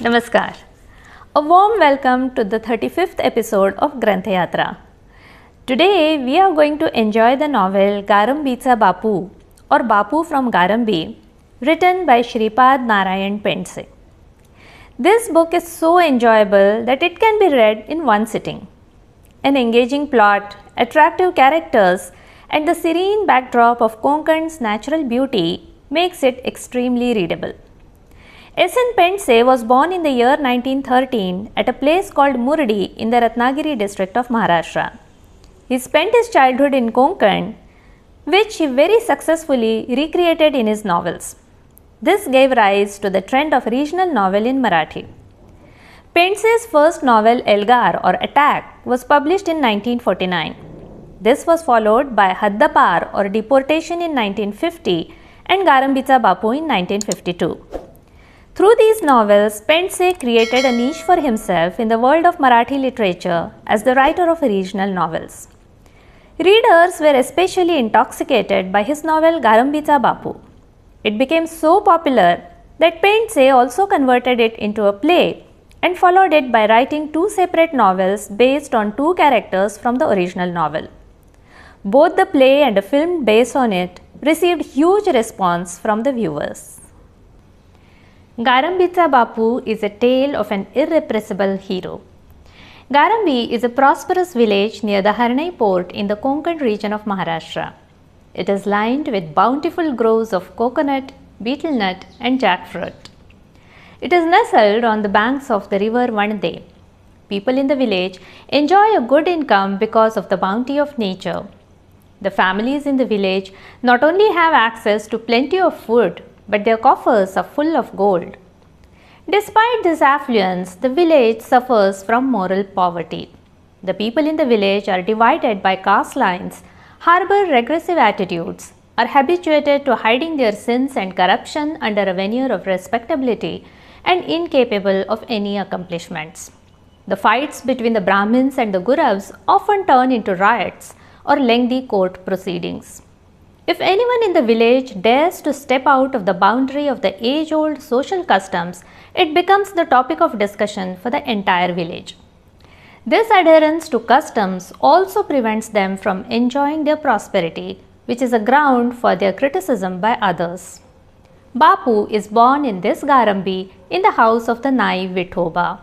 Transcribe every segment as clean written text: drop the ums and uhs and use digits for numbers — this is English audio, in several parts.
Namaskar. A warm welcome to the 35th episode of Grantha Yatra. Today we are going to enjoy the novel Garambicza Bapu or Bapu from Garambi, written by Shripad Narayan Pendse. This book is so enjoyable that it can be read in one sitting. An engaging plot, attractive characters, and the serene backdrop of Konkan's natural beauty makes it extremely readable. S.N. Pendse was born in the year 1913 at a place called Murdi in the Ratnagiri district of Maharashtra. He spent his childhood in Konkan, which he very successfully recreated in his novels. This gave rise to the trend of regional novel in Marathi. Pendse's first novel Elgar or Attack was published in 1949. This was followed by Haddapar or Deportation in 1950 and Garambicza Bapu in 1952. Through these novels, Pendse created a niche for himself in the world of Marathi literature as the writer of regional novels. Readers were especially intoxicated by his novel Garambicza Bapu. It became so popular that Pendse also converted it into a play and followed it by writing two separate novels based on two characters from the original novel. Both the play and a film based on it received huge response from the viewers. Garambicza Bapu is a tale of an irrepressible hero. Garambi is a prosperous village near the Harnai port in the Konkan region of Maharashtra. It is lined with bountiful groves of coconut, betel nut and jackfruit. It is nestled on the banks of the river Vande. People in the village enjoy a good income because of the bounty of nature. The families in the village not only have access to plenty of food, but their coffers are full of gold. Despite this affluence, the village suffers from moral poverty. The people in the village are divided by caste lines, harbor regressive attitudes, are habituated to hiding their sins and corruption under a veneer of respectability, and incapable of any accomplishments. The fights between the Brahmins and the Guravs often turn into riots or lengthy court proceedings. If anyone in the village dares to step out of the boundary of the age-old social customs, it becomes the topic of discussion for the entire village. This adherence to customs also prevents them from enjoying their prosperity, which is a ground for their criticism by others. Bapu is born in this Garambi in the house of the naive Vithoba.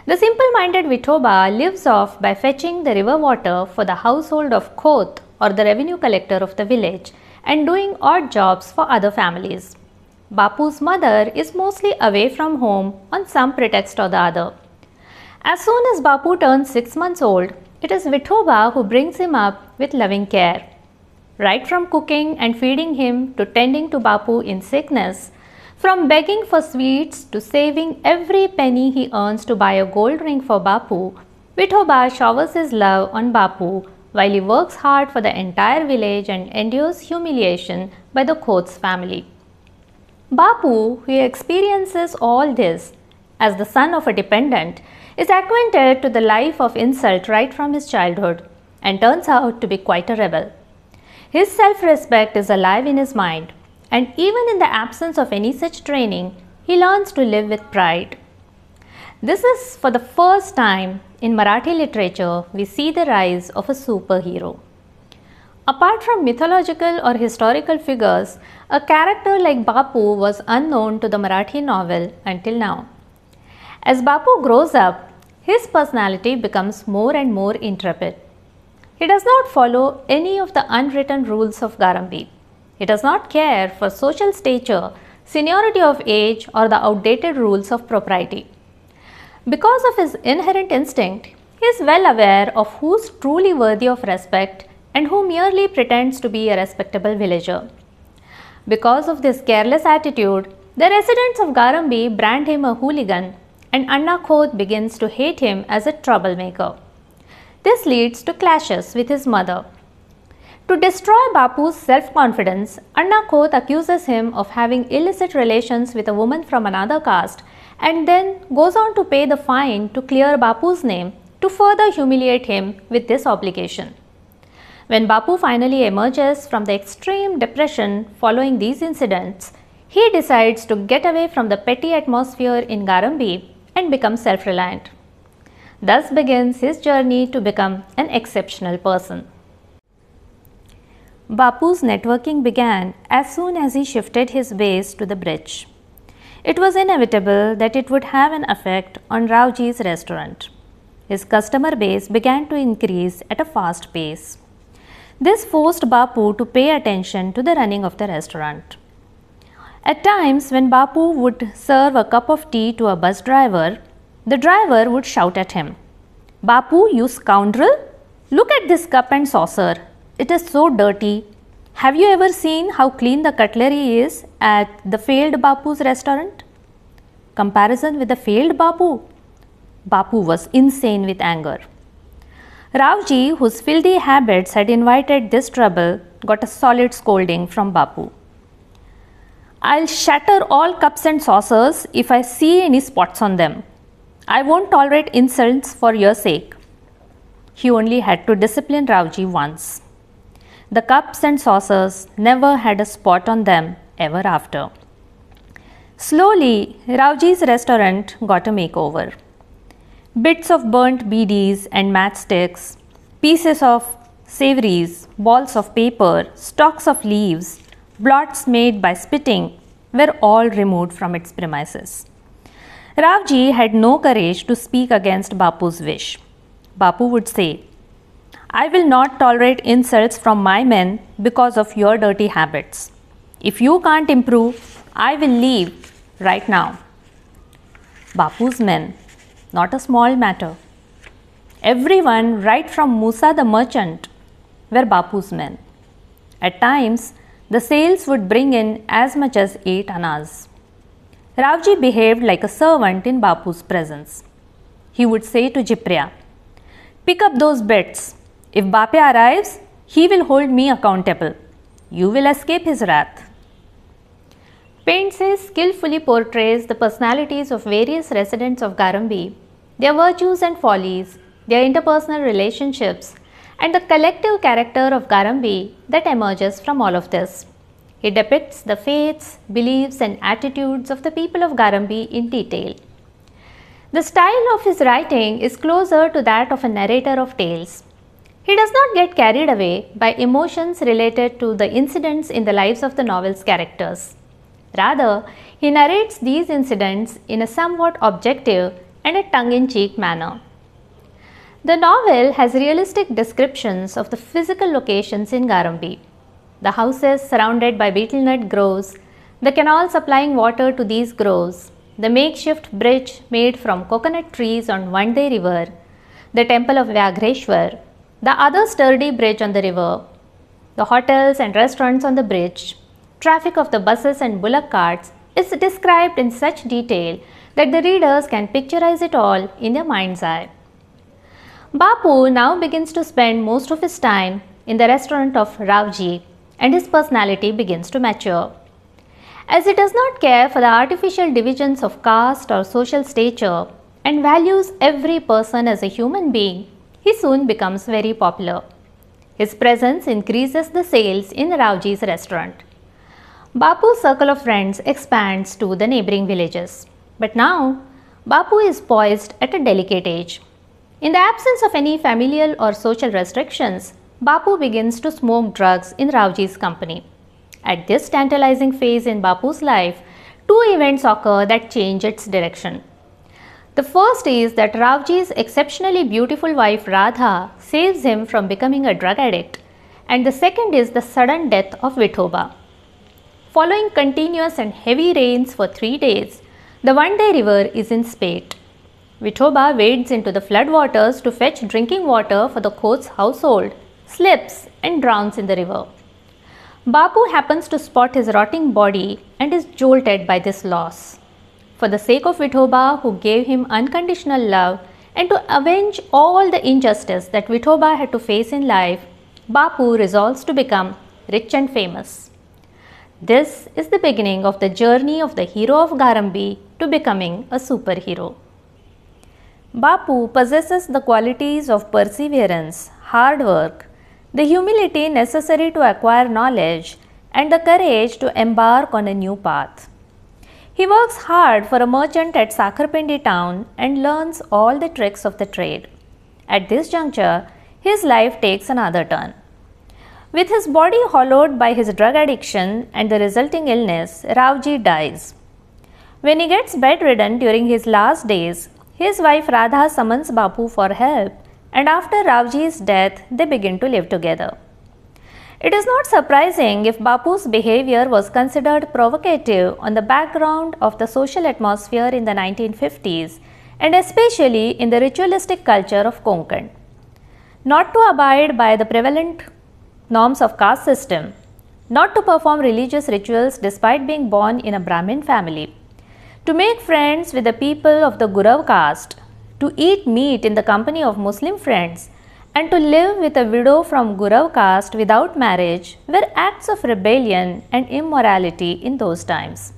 The simple-minded Vithoba lives off by fetching the river water for the household of Khoth or the revenue collector of the village and doing odd jobs for other families. Bapu's mother is mostly away from home on some pretext or the other. As soon as Bapu turns 6 months old, it is Vithoba who brings him up with loving care. Right from cooking and feeding him to tending to Bapu in sickness, from begging for sweets to saving every penny he earns to buy a gold ring for Bapu, Vithoba showers his love on Bapu while he works hard for the entire village and endures humiliation by the Khoth's family. Bapu, who experiences all this as the son of a dependent, is acquainted to the life of insult right from his childhood and turns out to be quite a rebel. His self-respect is alive in his mind, and even in the absence of any such training, he learns to live with pride. This is for the first time in Marathi literature we see the rise of a superhero. Apart from mythological or historical figures, a character like Bapu was unknown to the Marathi novel until now. As Bapu grows up, his personality becomes more and more intrepid. He does not follow any of the unwritten rules of Garambi. He does not care for social stature, seniority of age, or the outdated rules of propriety. Because of his inherent instinct, he is well aware of who is truly worthy of respect and who merely pretends to be a respectable villager. Because of this careless attitude, the residents of Garambi brand him a hooligan, and Anna Khoth begins to hate him as a troublemaker. This leads to clashes with his mother. To destroy Bapu's self-confidence, Anna Khoth accuses him of having illicit relations with a woman from another caste and then goes on to pay the fine to clear Bapu's name to further humiliate him with this obligation. When Bapu finally emerges from the extreme depression following these incidents, He decides to get away from the petty atmosphere in Garambi and become self-reliant. Thus begins his journey to become an exceptional person. Bapu's networking began as soon as he shifted his base to the bridge. It was inevitable that it would have an effect on Raoji's restaurant. His customer base began to increase at a fast pace. This forced Bapu to pay attention to the running of the restaurant. At times, when Bapu would serve a cup of tea to a bus driver, the driver would shout at him, "Bapu, you scoundrel! Look at this cup and saucer. It is so dirty. Have you ever seen how clean the cutlery is at the failed Bapu's restaurant?" Comparison with the failed Bapu? Bapu was insane with anger. Raoji, whose filthy habits had invited this trouble, got a solid scolding from Bapu. "I'll shatter all cups and saucers if I see any spots on them. I won't tolerate insults for your sake." He only had to discipline Raoji once. The cups and saucers never had a spot on them ever after. Slowly, Raoji's restaurant got a makeover. Bits of burnt beedies and matchsticks, pieces of savories, balls of paper, stalks of leaves, blots made by spitting were all removed from its premises. Raoji had no courage to speak against Bapu's wish. Bapu would say, "I will not tolerate insults from my men because of your dirty habits. If you can't improve, I will leave right now." Bapu's men, not a small matter. Everyone, right from Musa the merchant, were Bapu's men. At times, the sales would bring in as much as 8 annas. Raoji behaved like a servant in Bapu's presence. He would say to Jipriya, "Pick up those bits. If Bapya arrives, he will hold me accountable. You will escape his wrath." Paintsay skillfully portrays the personalities of various residents of Garambi, their virtues and follies, their interpersonal relationships, and the collective character of Garambi that emerges from all of this. He depicts the faiths, beliefs, and attitudes of the people of Garambi in detail. The style of his writing is closer to that of a narrator of tales. He does not get carried away by emotions related to the incidents in the lives of the novel's characters. Rather, he narrates these incidents in a somewhat objective and a tongue-in-cheek manner. The novel has realistic descriptions of the physical locations in Garambi. The houses surrounded by betel nut groves, the canal supplying water to these groves, the makeshift bridge made from coconut trees on Vande river, the temple of Vyagreshwar, the other sturdy bridge on the river, the hotels and restaurants on the bridge, traffic of the buses and bullock carts is described in such detail that the readers can picturize it all in their mind's eye. Bapu now begins to spend most of his time in the restaurant of Raoji, and his personality begins to mature. As he does not care for the artificial divisions of caste or social stature and values every person as a human being, he soon becomes very popular. His presence increases the sales in Raoji's restaurant. Bapu's circle of friends expands to the neighboring villages. But now, Bapu is poised at a delicate age. In the absence of any familial or social restrictions, Bapu begins to smoke drugs in Raoji's company. At this tantalizing phase in Bapu's life, 2 events occur that change its direction. The first is that Raoji's exceptionally beautiful wife Radha saves him from becoming a drug addict, and the second is the sudden death of Vithoba. Following continuous and heavy rains for 3 days, the Vande river is in spate. Vithoba wades into the floodwaters to fetch drinking water for the Kho's household, slips and drowns in the river. Bapu happens to spot his rotting body and is jolted by this loss. For the sake of Vithoba, who gave him unconditional love, and to avenge all the injustice that Vithoba had to face in life, Bapu resolves to become rich and famous. This is the beginning of the journey of the hero of Garambi to becoming a superhero. Bapu possesses the qualities of perseverance, hard work, the humility necessary to acquire knowledge, and the courage to embark on a new path. He works hard for a merchant at Sakharpendi town and learns all the tricks of the trade. At this juncture, his life takes another turn. With his body hollowed by his drug addiction and the resulting illness, Ravji dies. When he gets bedridden during his last days, his wife Radha summons Bapu for help, and after Ravji's death, they begin to live together. It is not surprising if Bapu's behavior was considered provocative on the background of the social atmosphere in the 1950s and especially in the ritualistic culture of Konkan. Not to abide by the prevalent norms of caste system, not to perform religious rituals despite being born in a Brahmin family, to make friends with the people of the Gurav caste, to eat meat in the company of Muslim friends, and to live with a widow from Gurav caste without marriage were acts of rebellion and immorality in those times.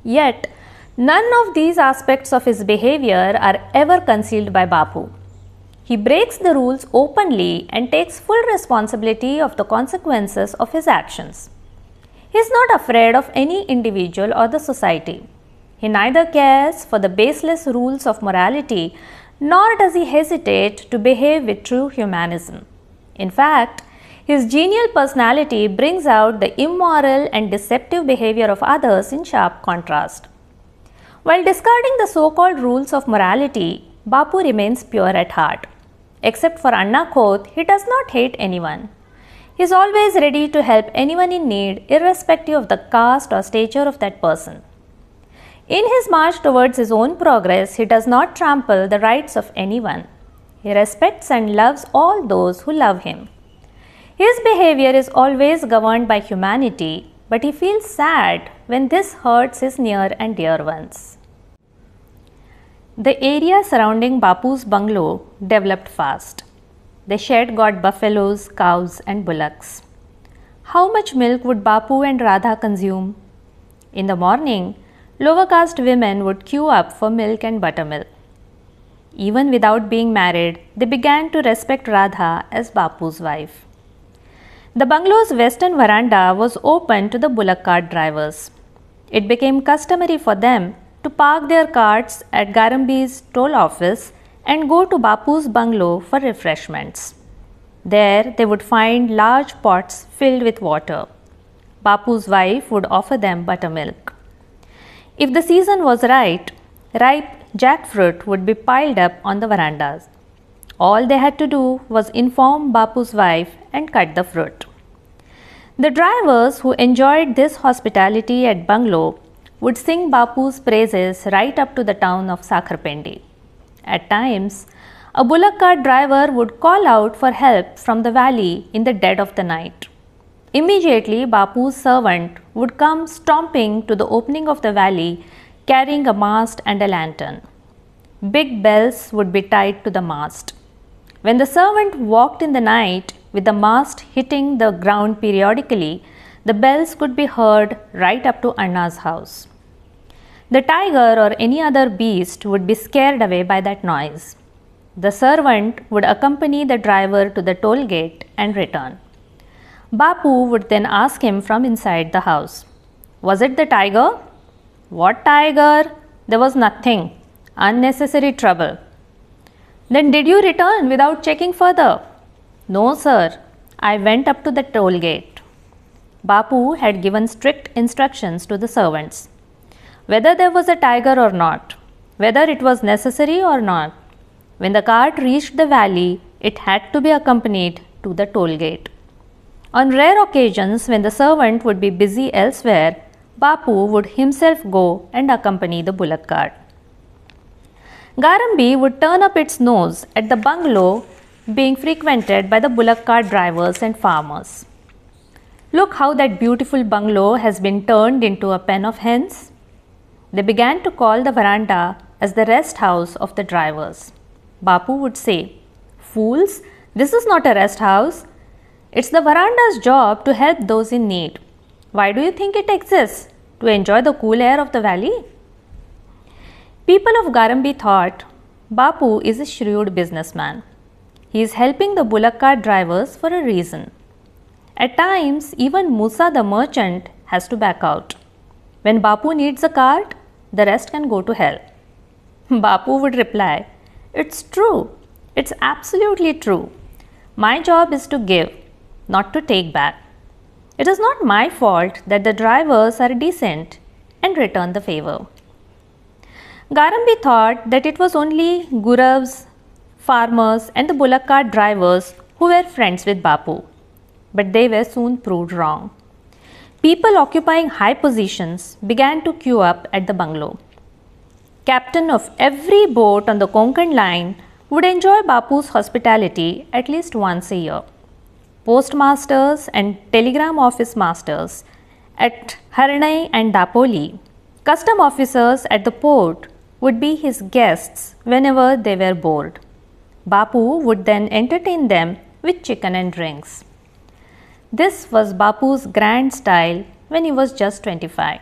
Yet, none of these aspects of his behavior are ever concealed by Bapu. He breaks the rules openly and takes full responsibility of the consequences of his actions. He is not afraid of any individual or the society. He neither cares for the baseless rules of morality nor does he hesitate to behave with true humanism. In fact, his genial personality brings out the immoral and deceptive behavior of others in sharp contrast. While discarding the so-called rules of morality, Bapu remains pure at heart. Except for Anna Khoth, he does not hate anyone. He is always ready to help anyone in need, irrespective of the caste or stature of that person. In his march towards his own progress, he does not trample the rights of anyone. He respects and loves all those who love him. His behavior is always governed by humanity, but he feels sad when this hurts his near and dear ones. The area surrounding Bapu's bungalow developed fast. The shed got buffaloes, cows and bullocks. How much milk would Bapu and Radha consume? In the morning, lower caste women would queue up for milk and buttermilk. Even without being married, they began to respect Radha as Bapu's wife. The bungalow's western veranda was open to the bullock cart drivers. It became customary for them to park their carts at Garambi's toll office and go to Bapu's bungalow for refreshments. There they would find large pots filled with water. Bapu's wife would offer them buttermilk. If the season was right, ripe jackfruit would be piled up on the verandas. All they had to do was inform Bapu's wife and cut the fruit. The drivers who enjoyed this hospitality at bungalow would sing Bapu's praises right up to the town of Sakharpendi. At times, a bullock cart driver would call out for help from the valley in the dead of the night. Immediately, Bapu's servant would come stomping to the opening of the valley carrying a mast and a lantern. Big bells would be tied to the mast. When the servant walked in the night with the mast hitting the ground periodically, the bells could be heard right up to Anna's house. The tiger or any other beast would be scared away by that noise. The servant would accompany the driver to the toll gate and return. Bapu would then ask him from inside the house, "Was it the tiger?" "What tiger? There was nothing. Unnecessary trouble." "Then did you return without checking further?" "No, sir. I went up to the toll gate." Bapu had given strict instructions to the servants. Whether there was a tiger or not, whether it was necessary or not, when the cart reached the valley, it had to be accompanied to the toll gate. On rare occasions when the servant would be busy elsewhere, Bapu would himself go and accompany the bullock cart. Garambi would turn up its nose at the bungalow being frequented by the bullock cart drivers and farmers. "Look how that beautiful bungalow has been turned into a pen of hens." They began to call the veranda as the rest house of the drivers. Bapu would say, "Fools, this is not a rest house. It's the veranda's job to help those in need. Why do you think it exists? To enjoy the cool air of the valley?" People of Garambi thought Bapu is a shrewd businessman. He is helping the bullock cart drivers for a reason. At times, even Musa the merchant has to back out. When Bapu needs a cart, the rest can go to hell. Bapu would reply, "It's true. It's absolutely true. My job is to give, not to take back. It is not my fault that the drivers are decent and return the favor." Garambi thought that it was only Guravs, farmers and the bullock cart drivers who were friends with Bapu. But they were soon proved wrong. People occupying high positions began to queue up at the bungalow. Captain of every boat on the Konkan line would enjoy Bapu's hospitality at least once a year. Postmasters and telegram office masters at Harnai and Dapoli, custom officers at the port would be his guests whenever they were bored. Bapu would then entertain them with chicken and drinks. This was Bapu's grand style when he was just 25.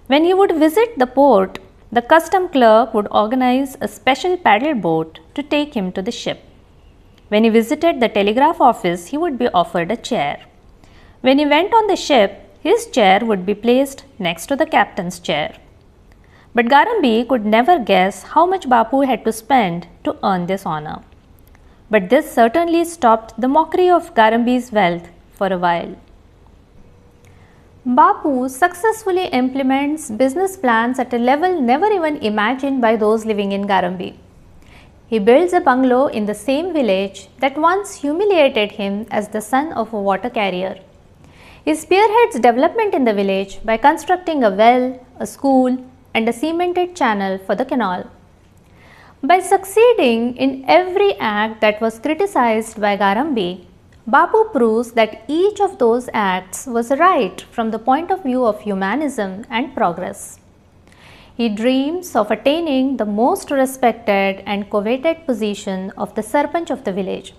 When he would visit the port, the custom clerk would organize a special paddle boat to take him to the ship. When he visited the telegraph office, he would be offered a chair. When he went on the ship, his chair would be placed next to the captain's chair. But Garambi could never guess how much Bapu had to spend to earn this honor. But this certainly stopped the mockery of Garambi's wealth for a while. Bapu successfully implements business plans at a level never even imagined by those living in Garambi. He builds a bungalow in the same village that once humiliated him as the son of a water carrier. He spearheads development in the village by constructing a well, a school, and a cemented channel for the canal. By succeeding in every act that was criticized by Garambi, Bapu proves that each of those acts was right from the point of view of humanism and progress. He dreams of attaining the most respected and coveted position of the Sarpanch of the village.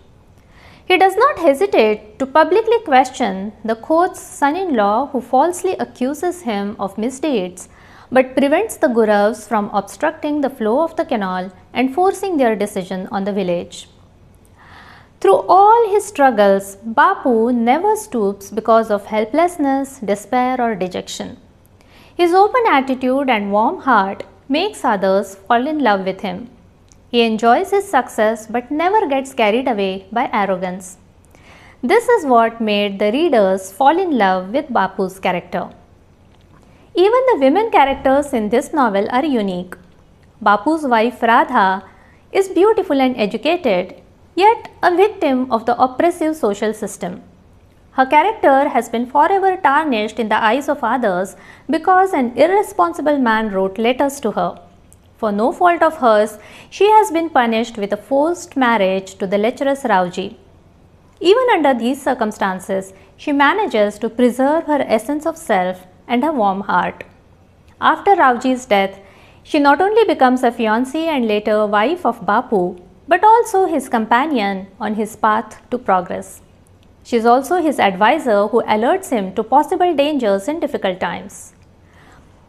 He does not hesitate to publicly question the Khot's son-in-law who falsely accuses him of misdeeds but prevents the Guravs from obstructing the flow of the canal and forcing their decision on the village. Through all his struggles, Bapu never stoops because of helplessness, despair or dejection. His open attitude and warm heart makes others fall in love with him. He enjoys his success but never gets carried away by arrogance. This is what made the readers fall in love with Bapu's character. Even the women characters in this novel are unique. Bapu's wife Radha is beautiful and educated, yet a victim of the oppressive social system. Her character has been forever tarnished in the eyes of others because an irresponsible man wrote letters to her. For no fault of hers, she has been punished with a forced marriage to the lecherous Rauji. Even under these circumstances, she manages to preserve her essence of self and her warm heart. After Rauji's death, she not only becomes a fiancée and later wife of Bapu, but also his companion on his path to progress. She is also his advisor who alerts him to possible dangers in difficult times.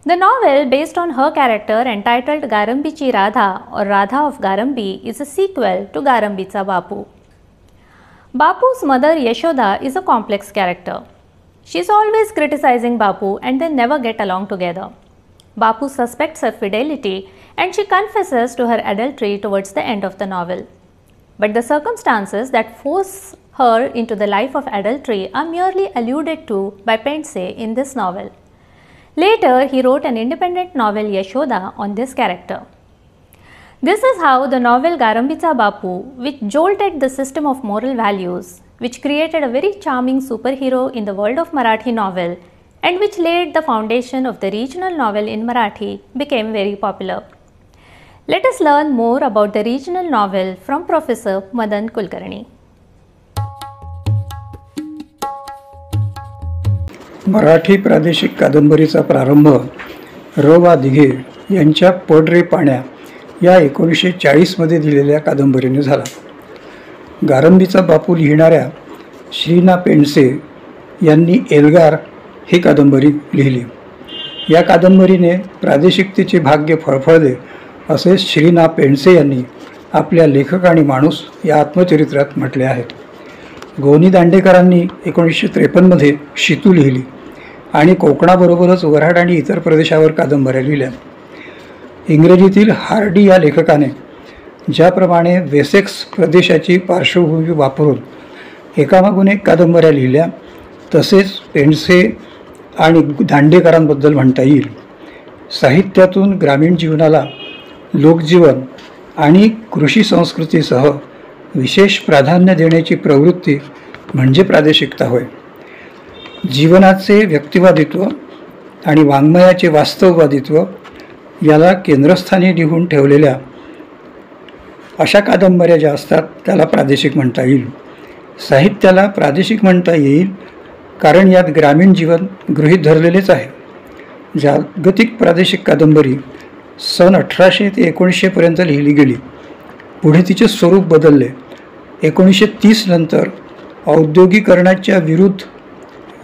The novel, based on her character entitled Garambichi Radha or Radha of Garambi, is a sequel to Garambicha Bapu. Bapu's mother Yashoda is a complex character. She is always criticizing Bapu and they never get along together. Bapu suspects her fidelity and she confesses to her adultery towards the end of the novel. But the circumstances that force her into the life of adultery are merely alluded to by Pense in this novel. Later, he wrote an independent novel Yashoda on this character. This is how the novel Garambicha Bapu, which jolted the system of moral values, which created a very charming superhero in the world of Marathi novel, and which laid the foundation of the regional novel in Marathi, became very popular. Let us learn more about the regional novel from Professor Madan Kulkarni. Marathi प्रादेशिक कादंबरीचा प्रारंभ र वा दिघे यांच्या per रे पाण्या या 1940 मध्ये दिलेल्या कादंबरीने झाला. गारंबीचा बापू लिहिणाऱ्या श्रीना पेंडसे यांनी एल्गार ही कादंबरी लिहिली. या कादंबरीने प्रादेशिकतेचे भाग्य फळफळले असे श्रीना पेंडसे यांनी आपल्या लेखक आणि माणूस या आत्मचरित्रात म्हटले आहे. गोनी दांडेकरांनी 1953मध्ये शितू लिहिली आणि कोकणाबरोबरच वऱ्हाड आणि इतर प्रदेशावर कादंबऱ्या लिहिल्या. इंग्रजीतील हार्डी या लेखकाने ज्याप्रमाणे वेसेक्स प्रदेशाची पार्श्वभूमी वापरून एकामागून एक कादंबऱ्या लिहिल्या, तसेच पेंडसे आणि दांडेकरांबद्दल म्हणता येईल. साहित्यातून ग्रामीण जीवनाला लोकजीवन आणि कृषी संस्कृतीसह विशेष प्राधान्य देण्याची प्रवृत्ती म्हणजे प्रादेशिकता होय. जीवनाचे व्यक्तिवादित्व आणि वाङ्मयाचे वास्तववादित्व याला केंद्रस्थानी लिहून ठेवलेल्या अशा कादंबऱ्या ज्या असतात त्याला प्रादेशिक म्हणता येईल. साहित्याला प्रादेशिक म्हणता येईल कारण यात ग्रामीण जीवन गृहीत धरलेलेच आहे. जागतिक प्रादेशिक कादंबरी सन 1800 ते 1900पर्यंत लिहिली गेली. पुढे तिचे स्वरूप बदलले. 1930 नंतर औद्योगिकरणाच्या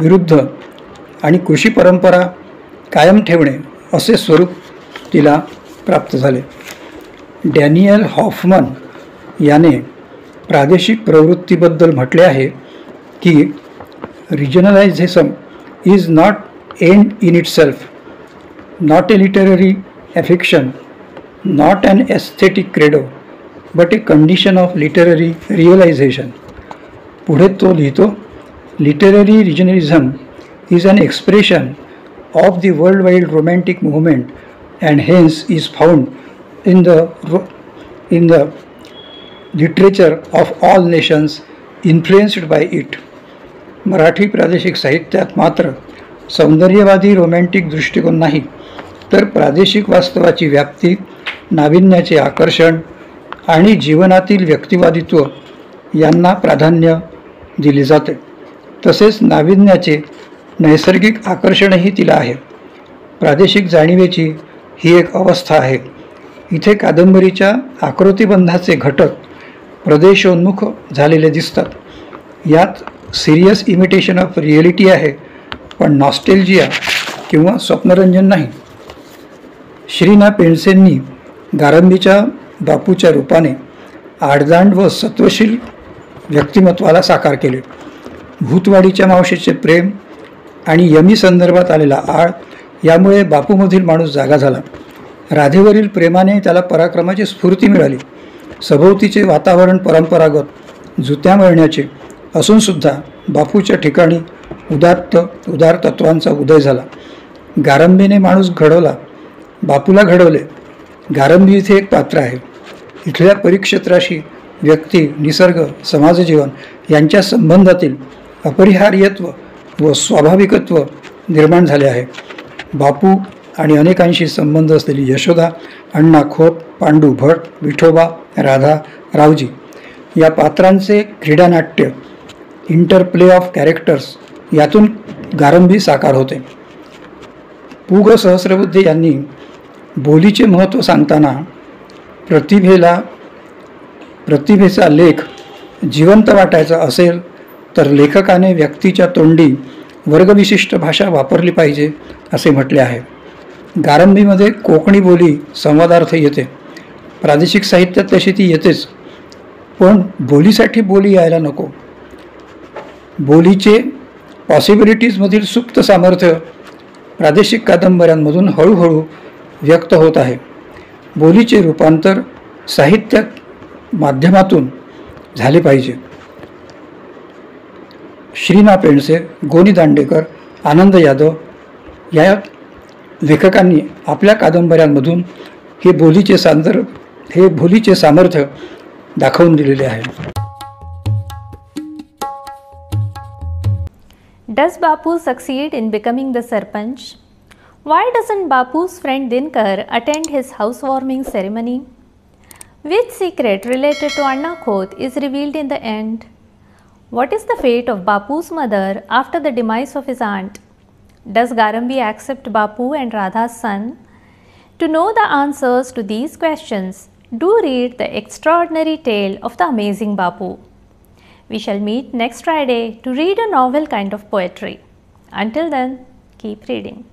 विरुद्ध आणि कृषी परंपरा कायम ठेवणे असे स्वरूप तिला प्राप्त झाले. डॅनियल हॉफमन याने प्रादेशिक प्रवृत्तीबद्दल म्हटले आहे की regionalisation is not end in itself, not a literary affection, not an aesthetic credo, but a condition of literary realization. पुढे तो लिहितो, literary regionalism is an expression of the worldwide romantic movement and hence is found in the literature of all nations influenced by it. Marathi प्रादेशिक साहित्यात मात्र सौंदर्यवादी romantic दृष्टिकोन नाही, तर प्रादेशिक वास्तवाची व्याप्ती, नाविन्याचे आकर्षण आणि जीवनातील व्यक्तिवादित्व यांना प्राधान्य दिले जाते. तसेच नाविन्याचे नैसर्गिक आकर्षणही तिला आहे. प्रादेशिक जाणीवेची ही एक अवस्था आहे. इथे कादंबरीच्या आकृतिबंधाचे घटक प्रदेशोन्मुख झालेले दिसतात. यात सिरियस इमिटेशन ऑफ रिएलिटी आहे, पण नॉस्टेल्जिया किंवा स्वप्नरंजन नाही. श्रीना पेंडसेंनी गारंबीच्या बापूच्या रूपाने आडदांड व सत्वशील व्यक्तिमत्वाला साकार केले. भूतवाडीच्या मावशीचे प्रेम आणि यमी संदर्भात आलेला आळ यामुळे बापूमधील माणूस जागा झाला. राधेवरील प्रेमाने त्याला पराक्रमाची स्फूर्ती मिळाली. सभोवतीचे वातावरण परंपरागत जुत्या मळण्याचे असूनसुद्धा बापूच्या ठिकाणी उदार तत्वांचा उदय झाला. गारंबीने माणूस घडवला, बापूला घडवले. गारंबी इथे एक पात्र आहे. इथल्या परिक्षेत्राशी व्यक्ती, निसर्ग, समाजजीवन यांच्या संबंधातील अपरिहार्यत्व व स्वाभाविकत्व निर्माण झाले आहे. बापू आणि अनेकांशी संबंध असलेली यशोदा, अण्णा खोत, पांडू भट, विठोबा, राधा, रावजी या पात्रांचे क्रीडानाट्य, इंटरप्ले ऑफ कॅरेक्टर्स यातून गारंबी साकार होते. पु ग सहस्रबुद्धे यांनी बोलीचे महत्त्व सांगताना प्रतिभेचा लेख जिवंत वाटायचा असेल तर लेखकाने व्यक्तीच्या तोंडी वर्गविशिष्ट भाषा वापरली पाहिजे असे म्हटले आहे. गारंबीमध्ये कोकणी बोली संवादार्थ येते. प्रादेशिक साहित्यात तशी ती येतेच, पण बोलीसाठी बोली यायला नको. बोलीचे पॉसिबिलिटीजमधील सुप्त सामर्थ्य प्रादेशिक कादंबऱ्यांमधून हळूहळू व्यक्त होत आहे. बोलीचे रूपांतर साहित्यात माध्यमातून झाले पाहिजे. श्रीना पेंडसे, गोनी दांडेकर, आनंद यादव या लेखकांनी आपल्या कादंबऱ्यांमधून हे बोलीचे सामर्थ्य दाखवून दिलेले आहे. Does Bapu succeed in becoming the Sarpanch? Why doesn't Bapu's friend Dinkar attend his housewarming ceremony? Which secret related to Anna Khoth is revealed in the end? What is the fate of Bapu's mother after the demise of his aunt? Does Garambi accept Bapu and Radha's son? To know the answers to these questions, do read the extraordinary tale of the amazing Bapu. We shall meet next Friday to read a novel kind of poetry. Until then, keep reading.